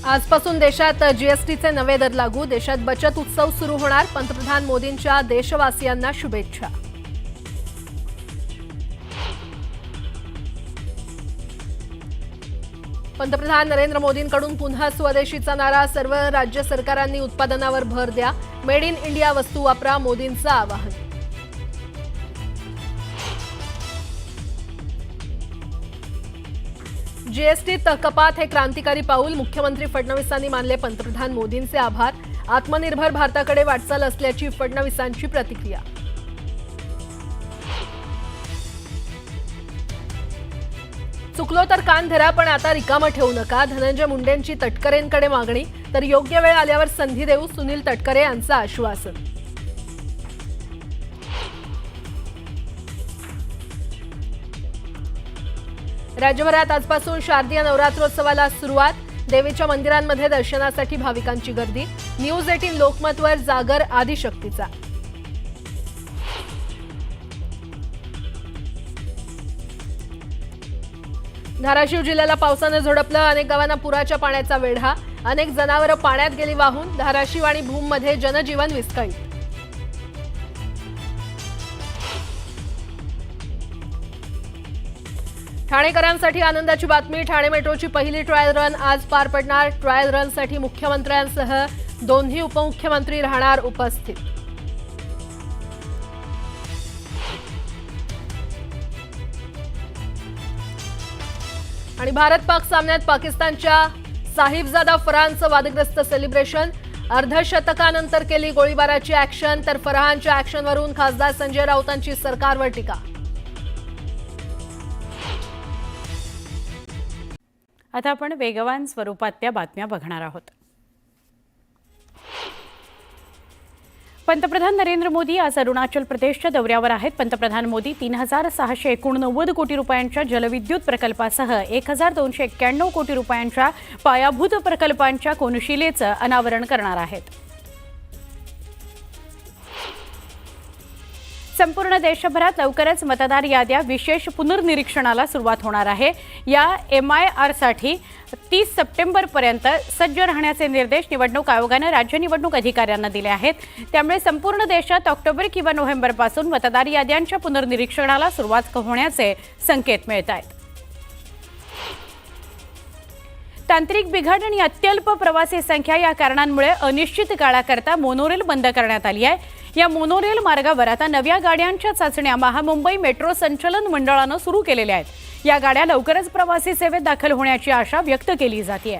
आजपासून देशात जीएसटीचे नवे दर लागू. देशात बचत उत्सव सुरू होणार. पंतप्रधान मोदींच्या देशवासियांना शुभेच्छा. पंतप्रधान नरेंद्र मोदींकडून पुन्हा स्वदेशीचा नारा. सर्व राज्य सरकारांनी उत्पादनावर भर द्या. मेड इन इंडिया वस्तू वापरा, मोदींचं आवाहन. जीएसटीत कपात हे क्रांतिकारी पाऊल. मुख्यमंत्री फडणवीसांनी मानले पंतप्रधान मोदींचे आभार. आत्मनिर्भर भारताकडे वाटचाल असल्याची फडणवीसांची प्रतिक्रिया. चुकलो तर कान धरा, पण आता रिकामं ठेवू नका. धनंजय मुंडेंची तटकरेंकडे मागणी. तर योग्य वेळ आल्यावर संधी देऊ, सुनील तटकरे यांचं आश्वासन. राज्यभरात आजपासून शारदीय नवरात्रोत्सवाला सुरुवात. देवीच्या मंदिरांमध्ये दर्शनासाठी भाविकांची गर्दी. न्यूज 18 लोकमतवर जागर आदिशक्तीचा. धाराशिव जिल्ह्याला पावसानं झोडपलं. अनेक गावांना पुराच्या पाण्याचा वेढा. अनेक जनावरं पाण्यात गेली वाहून. धाराशिव आणि भूममध्ये जनजीवन विस्कळीत. ठाणेकरांसाठी आनंदाची बातमी. ठाणे मेट्रोची पहिली ट्रायल रन आज पार पडणार. ट्रायल रनसाठी मुख्यमंत्र्यांसह दोन्ही उपमुख्यमंत्री राहणार उपस्थित. आणि भारत पाक सामन्यात पाकिस्तानच्या साहिबजादा फरहानचं वादग्रस्त सेलिब्रेशन. अर्धशतकानंतर केली गोळीबाराची ऍक्शन. तर फरहानच्या ऍक्शनवरून खासदार संजय राऊतांची सरकारवर टीका. आता आपण वेगवान स्वरूपातल्या बातम्या बघणार आहोत. पंतप्रधान नरेंद्र मोदी आज अरुणाचल प्रदेशच्या दौऱ्यावर आहेत. पंतप्रधान मोदी 3689 कोटी रुपयांच्या जलविद्युत प्रकल्पासह 1291 कोटी रुपयांच्या पायाभूत प्रकल्पांच्या कोनशिलेचं अनावरण करणार आहेत. संपूर्ण देशभरात लवकरच मतदार याद्या विशेष पुनर्निरीक्षणाला सुरुवात होणार आहे. या MIRसाठी 30 सप्टेंबरपर्यंत सज्ज राहण्याचे निर्देश निवडणूक आयोगाने राज्य निवडणूक अधिकाऱ्यांना दिले आहेत. त्यामुळे संपूर्ण देशात ऑक्टोबर किंवा नोव्हेंबरपासून मतदार याद्यांच्या पुनर्निरीक्षणाला सुरुवात होण्याचे संकेत मिळत आहेत. तांत्रिक बिघाड आणि अत्यल्प प्रवासी संख्या या कारणांमुळे अनिश्चित काळाकरता मोनोरेल बंद करण्यात आली आहे. या मोनोरेल मार्गावर आता नव्या गाड्यांच्या चाचण्या महामुंबई मेट्रो संचलन मंडळानं सुरू केलेल्या आहेत. या गाड्या लवकरच प्रवासी सेवेत दाखल होण्याची आशा व्यक्त केली जाते.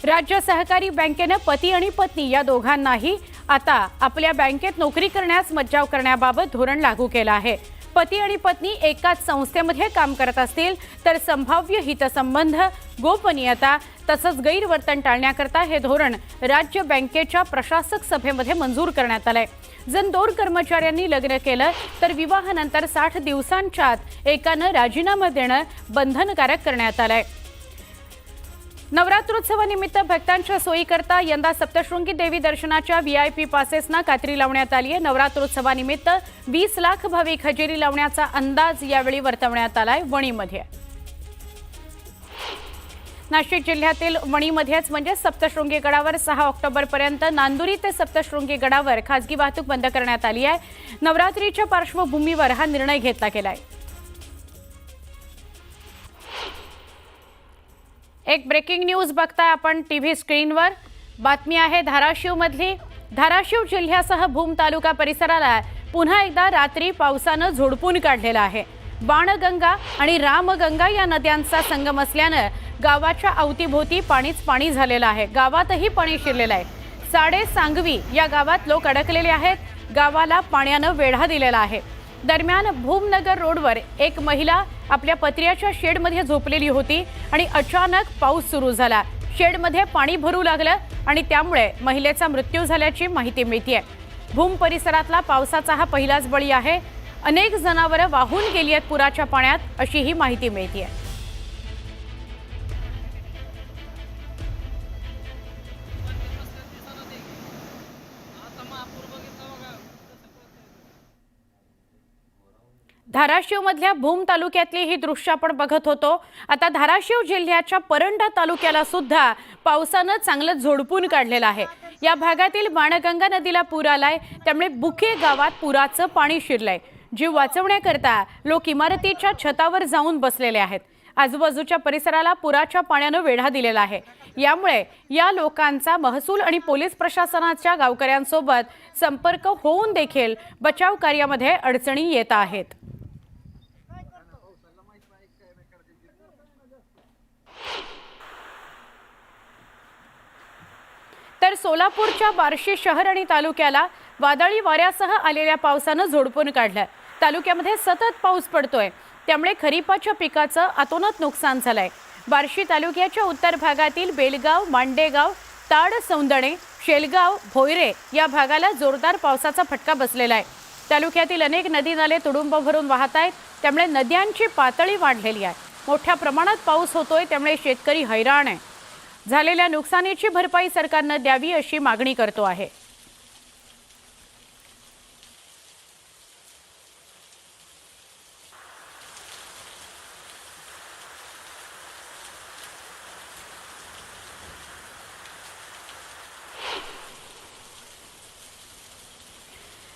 राज्य सहकारी बँकेनं पती आणि पत्नी या दोघांनाही आता आपल्या बँकेत नोकरी करण्यास मज्जाव करण्याबाबत धोरण लागू केलं आहे. पती आणि पत्नी एकाच संस्थेमध्ये काम करत असतील तर संभाव्य हितसंबंध, गोपनीयता तसंच गैरवर्तन टाळण्याकरता हे धोरण राज्य बँकेच्या प्रशासक सभेमध्ये मंजूर करण्यात आलंय. जर 2 कर्मचाऱ्यांनी लग्न केलं तर विवाहानंतर 60 दिवसांच्या आत एकानं राजीनामा देणं बंधनकारक करण्यात आलंय. नवरात्रोत्सवानिमित्त भक्तांच्या सोयीकरता यंदा सप्तशृंगी देवी दर्शनाच्या VIP पासेसना कात्री लावण्यात आली आहे. नवरात्रोत्सवानिमित्त 20 लाख भाविक हजेरी लावण्याचा अंदाज यावेळी वर्तवण्यात आलाय. वणीमध्ये नाशिक जिल्ह्यातील वणीमध्येच म्हणजे सप्तशृंगी गडावर 6 ऑक्टोबरपर्यंत नांदुरी ते सप्तशृंगी गडावर खासगी वाहतूक बंद करण्यात आली आहे. नवरात्रीच्या पार्श्वभूमीवर हा निर्णय घेतला गेलाय. एक ब्रेकिंग न्यूज बघताय आपण टीव्ही स्क्रीनवर. बातमी आहे धाराशिवमधली. धाराशिव जिल्ह्यासह भूम तालुका परिसराला पुन्हा एकदा रात्री पावसानं झोडपून काढलेला आहे. बाणगंगा आणि रामगंगा या नद्यांचा संगम असल्यानं गावाच्या अवतीभोवती पाणीच पाणी झालेलं आहे. गावातही पाणी शिरलेलं आहे. साडेसांगवी या गावात लोक अडकलेले आहेत. गावाला पाण्यानं वेढा दिलेला आहे. दरम्यान भूमनगर रोडवर एक महिला आपल्या पत्र्याच्या शेडमध्ये झोपलेली होती आणि अचानक पाऊस सुरू झाला. शेडमध्ये पाणी भरू लागलं आणि त्यामुळे महिलेचा मृत्यू झाल्याची माहिती मिळते. भूम परिसरातला पावसाचा हा पहिलाच बळी आहे. अनेक जनावरं वाहून गेली आहेत पुराच्या पाण्यात, अशी ही माहिती मिळते. धाराशिवमधल्या भूम तालुक्यातली ही दृश्य आपण बघत होतो। आता धाराशिव जिल्ह्याच्या परंडा तालुक्याला सुद्धा पावसानं चांगलं झोडपून काढलेलं आहे। या भागातील बाणगंगा नदीला पूर आलाय, त्यामुळे बुके गावात पुराचं पाणी शिरलंय। जीव वाचवण्याकरता लोक इमारतीच्या छतावर जाऊन बसलेले आहेत। आजूबाजूच्या परिसराला पुराच्या पाण्यानं वेढा दिलेला आहे। यामुळे या लोकांचा महसूल आणि पोलीस प्रशासनाच्या गावकऱ्यांसोबत संपर्क होऊन देखील बचाव कार्यामध्ये अडचणी येत आहेत। तर सोलापूरच्या बार्शी शहर आणि तालुक्याला वादळी वाऱ्यासह आलेल्या पावसानं झोडपून काढलं। तालुक्यामध्ये सतत पाऊस पडतोय, त्यामुळे खरीपाच्या पिकाचं अतोनात नुकसान झालंय। बार्शी तालुक्याच्या उत्तर भागातील बेलगाव, मांडेगाव, ताड, सौंदणे, शेलगाव, भोयरे या भागाला जोरदार पावसाचा फटका बसलेला आहे। तालुक्यातील अनेक नदी नाले तुडुंब भरून वाहत आहेत, त्यामुळे नद्यांची पातळी वाढलेली आहे। मोठ्या प्रमाणात पाऊस होतोय, त्यामुळे शेतकरी हैराण आहे। झालेल्या नुकसानीची भरपाई सरकारने द्यावी अशी मागणी करतो आहे।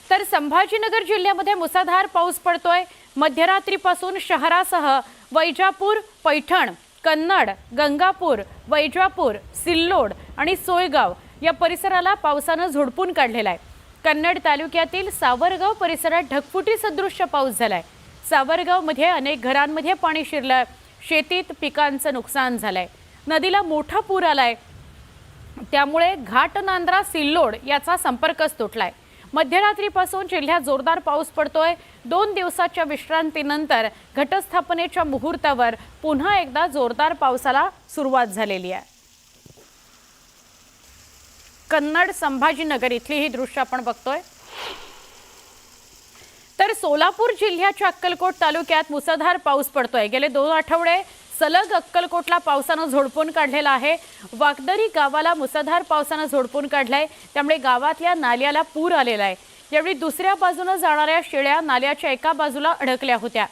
तर संभाजीनगर जिल्ह्यामध्ये मुसळधार पाऊस पडतोय। मध्यरात्रीपासून शहरासह वैजापूर, पैठण, कन्नड, गंगापूर, वैजापूर, सिल्लोड आणि सोयगाव या परिसराला पावसानं झोडपून काढलेला आहे। कन्नड तालुक्यातील सावरगाव परिसरात ढगफुटी सदृश्य पाऊस झालाय। सावरगावमध्ये अनेक घरांमध्ये पाणी शिरलंय, शेतीत पिकांचं नुकसान झालंय। नदीला मोठा पूर आलाय, त्यामुळे घाटनांद्रा, सिल्लोड याचा संपर्कच तुटलाय। मध्यरात्रीपासून जिल्ह्यात जोरदार पाऊस पडतोय। 2 दिवसाच्या विश्रांतीनंतर घटस्थापनेच्या मुहूर्तावर पुन्हा एकदा जोरदार पावसाला सुरुवात झालेली आहे। कन्नड, संभाजीनगर इथली ही दृश्य आपण बघतोय। तर सोलापूर जिल्ह्याच्या अक्कलकोट तालुक्यात मुसळधार पाऊस पडतोय। गेले 2 आठवडे सलग अक्कलकोटला पावसानं झोडपून काढलेला आहे। वागदरी गावाला मुसळधार पावसानं झोडपून काढलाय, त्यामुळे गावातल्या नाल्याला पूर आलेला आहे। यावेळी दुसऱ्या बाजूने जाणाऱ्या शेळ्या नाल्याच्या एका बाजूला अडकल्या होत्या।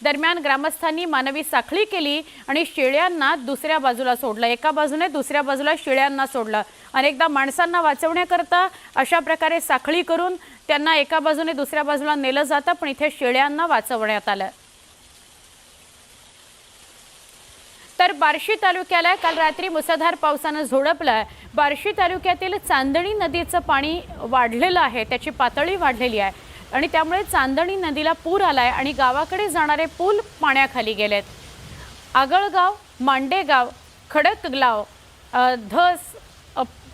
दरम्यान ग्रामस्थांनी मानवी साखळी केली आणि शेळ्यांना दुसऱ्या बाजूला सोडलं। एका बाजूने दुसऱ्या बाजूला शेळ्यांना सोडलं। अनेकदा माणसांना वाचवण्याकरता अशा प्रकारे साखळी करून त्यांना एका बाजूने दुसऱ्या बाजूला नेलं जातं, पण इथे शेळ्यांना वाचवण्यात आलं। तर बार्शी तालुक्याला काल रात्री मुसळधार पावसानं झोडपलं। बार्शी तालुक्यातील चांदणी नदीचं पाणी वाढलेलं आहे, त्याची पातळी वाढलेली आहे आणि त्यामुळे चांदणी नदीला पूर आलाय आणि गावाकडे जाणारे पूल पाण्याखाली गेलेत। आगळगाव, मांडेगाव, खडकगाव,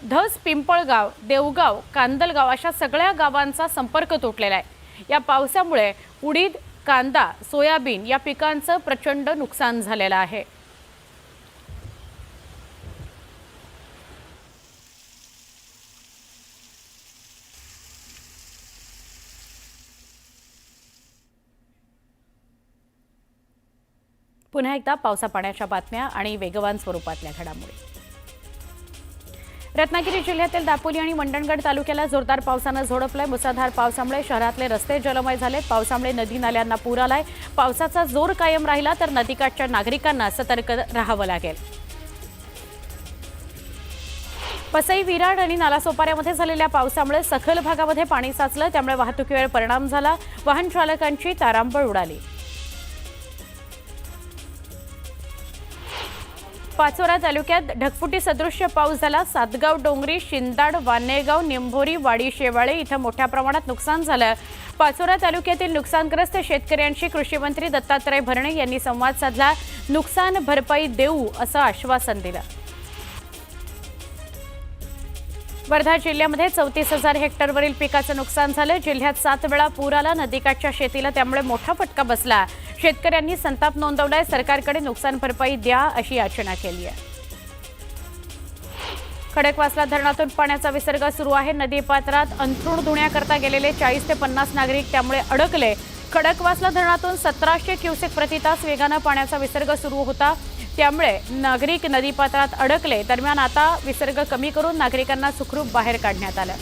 धस, पिंपळगाव, देवगाव, कांदलगाव अशा सगळ्या गावांचा संपर्क तुटलेला आहे। या पावसामुळे उडीद, कांदा, सोयाबीन या पिकांचं प्रचंड नुकसान झालेलं आहे। पुन्हा एकदा पावसा पाण्याच्या बातम्या आणि वेगवान स्वरूपातल्या घडामोडी। रत्नागिरी जिल्ह्यातील दापोली आणि मंडणगड तालुक्याला जोरदार पावसानं झोडपलंय। मुसळधार पावसामुळे शहरातले रस्ते जलमय झालेत। पावसामुळे नदी नाल्यांना पूर आलाय। पावसाचा जोर कायम राहिला तर नदीकाठच्या नागरिकांना सतर्क राहावं लागेल। पसई, विराड आणि नालासोपाऱ्यामध्ये झालेल्या पावसामुळे सखल भागामध्ये पाणी साचलं, त्यामुळे वाहतुकीवर परिणाम झाला। वाहन चालकांची तारांबळ उडाली। पाचोरा तालुक्यात ढगफुटी सदृश्य पाऊस झाला। सातगाव, डोंगरी, शिंदाड, वानेगाव, निंभोरी, वाडी, शेवाळे इथं मोठ्या प्रमाणात नुकसान झालं। पाचोरा तालुक्यातील नुकसानग्रस्त शेतकऱ्यांशी कृषी मंत्री दत्तात्रय भरणे यांनी संवाद साधला। नुकसान भरपाई देऊ असं आश्वासन दिलं। वर्धा जिल्ह्यामध्ये 34,000 हेक्टरवरील पिकाचं नुकसान झालं। जिल्ह्यात 7 वेळा पूर आला। नदीकाठच्या शेतीला त्यामुळे मोठा फटका बसला। शेतकऱ्यांनी संताप नोंदवलाय। सरकारकडे नुकसान भरपाई द्या अशी याचना केली आहे। खडकवासला धरणातून पाण्याचा विसर्ग सुरू आहे। नदीपात्रात अंथरूण धुण्याकरता गेलेले 40 ते 50 नागरिक त्यामुळे अडकले। खडकवासला धरणातून 1700 क्युसेक प्रतितास वेगाने पाण्याचा विसर्ग सुरू होता, त्यामुळे नागरिक नदीपात्रात अडकले। दरम्यान आता विसर्ग कमी करून नागरिकांना सुखरूप बाहेर काढण्यात आलं।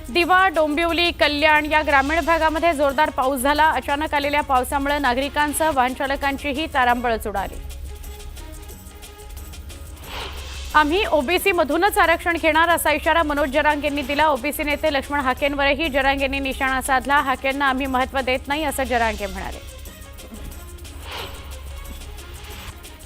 दिवा, डोंबिवली, कल्याण या ग्रामीण भागामध्ये जोरदार पाऊस झाला. अचानक आलेल्या पावसामुळे नागरिकांसह वाहन चालकांचीही तारांबळच उडाली. आम्ही ओबीसी मधूनच आरक्षण घेणार असा इशारा मनोज जरांगे यांनी दिला. ओबीसी नेते लक्ष्मण हाकेंवरही जरांगे यांनी निशाणा साधला. हाकेंना आम्ही महत्त्व देत नाही असं जरांगे म्हणाले.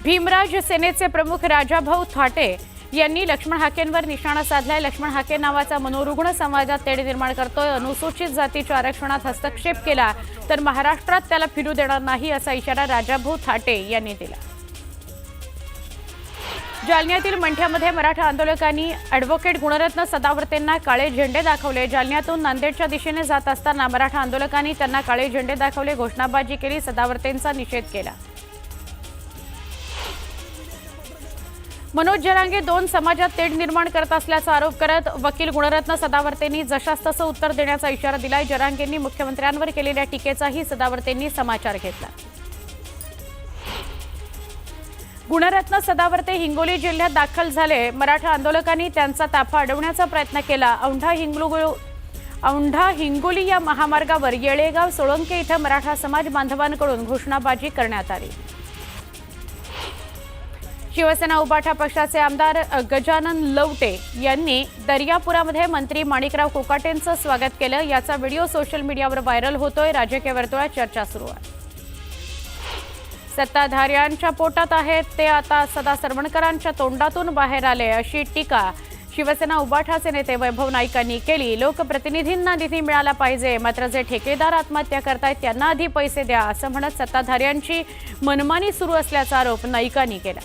भीमराज सेनेचे प्रमुख राजाभाऊ थाटे यांनी लक्ष्मण हाकेंवर निशाणा साधलाय. लक्ष्मण हाके नावाचा मनोरुग्ण समाजात तेढ निर्माण करतोय. अनुसूचित जातीच्या आरक्षणात हस्तक्षेप केला तर महाराष्ट्रात त्याला फिरू देणार नाही असा इशारा राजाभाऊ थाटे यांनी दिला. जालन्यातील मंठ्यामध्ये मराठा आंदोलकांनी ॲडव्होकेट गुणरत्न सदावर्तेंना काळे झेंडे दाखवले. जालन्यातून नांदेडच्या दिशेने जात असताना मराठा आंदोलकांनी त्यांना काळे झेंडे दाखवले, घोषणाबाजी केली, सदावर्तेंचा निषेध केला. मनोज जरांगे दोन समाजात तेढ निर्माण करत असल्याचा आरोप करत वकील गुणरत्न सदावर्तेंनी जशास तसं उत्तर देण्याचा इशारा दिलाय. जरांगेंनी मुख्यमंत्र्यांवर केलेल्या टीकेचाही सदावर्तेंनी समाचार घेतला. गुणरत्न सदावर्ते हिंगोली जिल्ह्यात दाखल झाले. मराठा आंदोलकांनी त्यांचा ताफा अडवण्याचा प्रयत्न केला. औंढा हिंगोली या महामार्गावर येळेगाव सोळंके इथं मराठा समाज बांधवांकडून घोषणाबाजी करण्यात आली. शिवसेना उबाठा पक्षाचे आमदार गजानन लवटे यांनी दर्यापुरामध्ये मंत्री माणिकराव कोकाटेंचं स्वागत केलं. याचा व्हिडिओ सोशल मीडियावर व्हायरल होतोय. राजकीय वर्तुळात चर्चा सुरू आहे. सत्ताधाऱ्यांच्या पोटात आहेत ते आता सदा सरवणकरांच्या तोंडातून बाहेर आले अशी टीका शिवसेना उबाठाचे नेते वैभव नाईकांनी केली. लोकप्रतिनिधींना निधी मिळाला पाहिजे, मात्र जे ठेकेदार आत्महत्या करतायत त्यांना आधी पैसे द्या असं म्हणत सत्ताधाऱ्यांची मनमानी सुरू असल्याचा आरोप नाईकांनी केला.